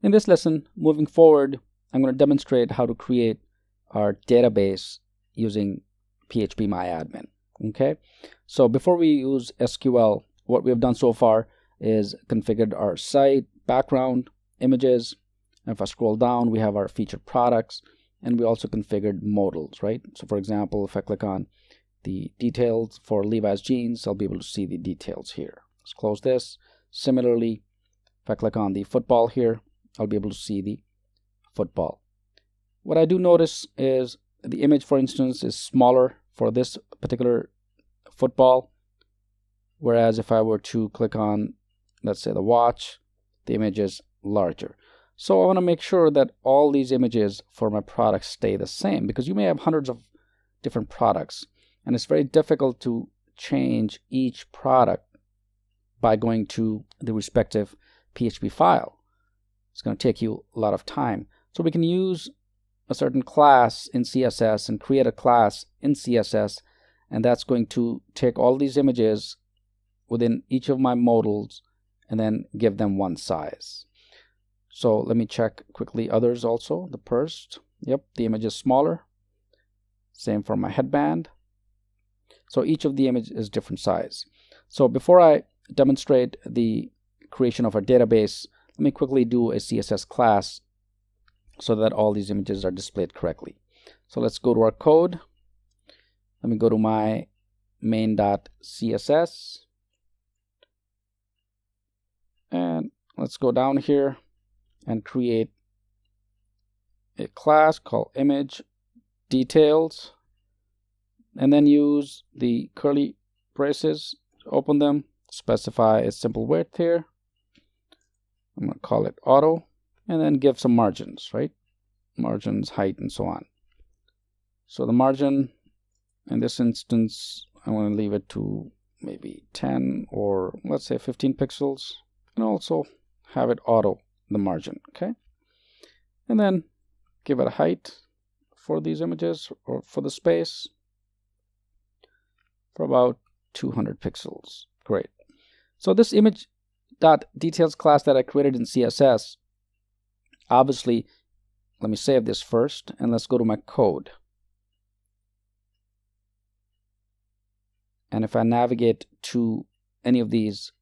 In this lesson, moving forward, I'm going to demonstrate how to create our database using PHPmyadmin. Okay, so before we use SQL, what we have done so far is configured our site, background, images, and if I scroll down, we have our featured products, and we also configured modals, right? So for example, if I click on the details for Levi's jeans, I'll be able to see the details here. Let's close this. Similarly, if I click on the football here, I'll be able to see the football. What I do notice is the image, for instance, is smaller for this particular football, whereas if I were to click on, let's say, the watch, the image is larger. So I want to make sure that all these images for my products stay the same, because you may have hundreds of different products, and it's very difficult to change each product by going to the respective PHP file. It's going to take you a lot of time. So we can use a certain class in CSS and create a class in CSS, and that's going to take all these images within each of my modals and then give them one size. So let me check quickly others also. The first, yep, the image is smaller. Same for my headband. So each of the image is different size. So before I demonstrate the creation of our database, let me quickly do a CSS class so that all these images are displayed correctly. So let's go to our code. Let me go to my main.css, and let's go down here and create a class called image details, and then use the curly braces to open them, specify a simple width here. I'm going to call it auto, and then give some margins, right? Margins, height, and so on. So the margin in this instance, I want to leave it to maybe 10 or let's say 15 pixels, and also have it auto the margin, okay? And then give it a height for these images, or for the space, for about 200 pixels. Great. So this image.details class that I created in CSS, obviously, let me save this first, and let's go to my code. And if I navigate to any of these,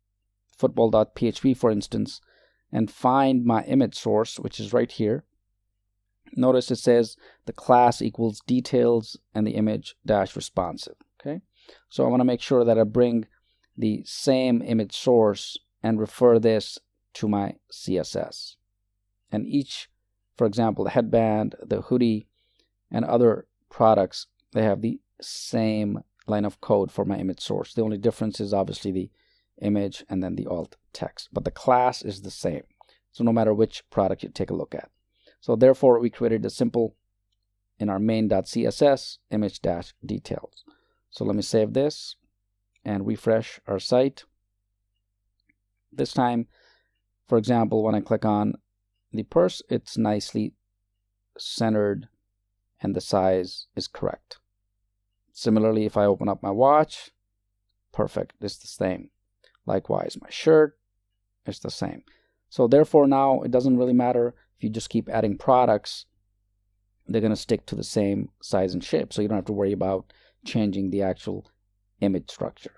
football.php for instance, and find my image source, which is right here, notice it says the class equals details and the image dash responsive. Okay, so I want to make sure that I bring the same image source and refer this to my CSS. And each, for example, the headband, the hoodie, and other products, they have the same line of code for my image source. The only difference is obviously the image and then the alt text, but the class is the same. So no matter which product you take a look at. So therefore, we created a simple, in our main.css, image-details. So let me save this and refresh our site. This time, for example, when I click on the purse, it's nicely centered and the size is correct. Similarly, if I open up my watch, perfect, it's the same. Likewise, my shirt is the same. So therefore now it doesn't really matter if you just keep adding products, they're going to stick to the same size and shape. So you don't have to worry about changing the actual image structure.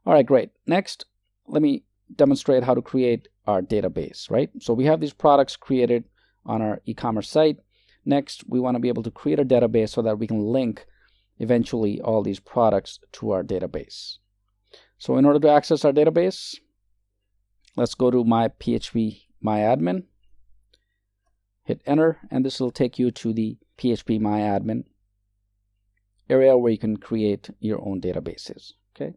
All right, great. Next, let me demonstrate how to create our database, right? So we have these products created on our e-commerce site. Next, we want to be able to create a database so that we can link eventually all these products to our database. So in order to access our database, let's go to my PHPmyadmin, hit enter, and this will take you to the PHPmyadmin area where you can create your own databases. Okay,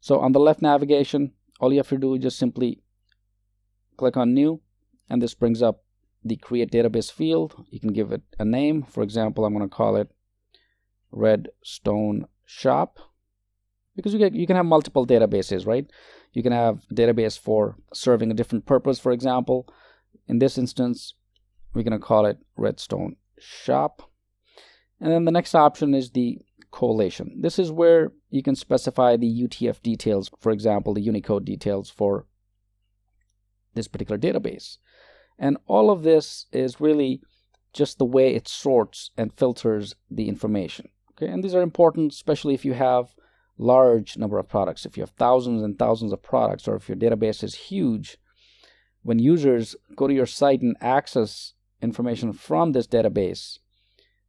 so on the left navigation, all you have to do is just simply click on new, and this brings up the create database field. You can give it a name. For example, I'm going to call it Redstone Shop, because you can have multiple databases, right? You can have a database for serving a different purpose. For example, in this instance, we're going to call it Redstone Shop. And then the next option is the collation. This is where you can specify the UTF details, for example, the Unicode details for this particular database. And all of this is really just the way it sorts and filters the information. Okay, and these are important, especially if you have large number of products. If you have thousands and thousands of products, or if your database is huge, when users go to your site and access information from this database,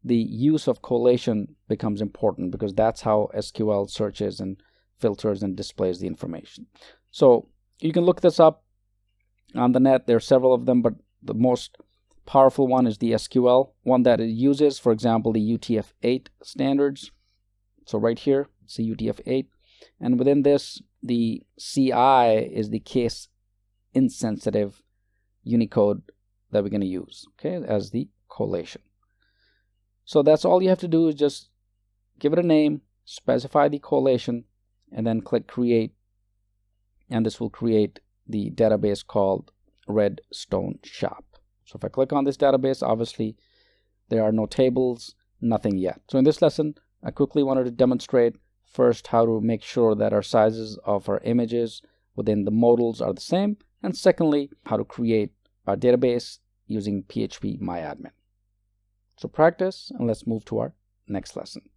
the use of collation becomes important, because that's how SQL searches and filters and displays the information. So you can look this up on the net. There are several of them, but the most powerful one is the SQL one that it uses, for example, the UTF-8 standards. So right here, it's the UTF-8. And within this, the CI is the case insensitive Unicode that we're going to use, okay, as the collation. So that's all you have to do, is just give it a name, specify the collation, and then click create. And this will create the database called Redstone Shop. So if I click on this database, obviously there are no tables, nothing yet. So in this lesson, I quickly wanted to demonstrate first how to make sure that our sizes of our images within the modals are the same, and secondly, how to create our database using PHPmyadmin. So practice, and let's move to our next lesson.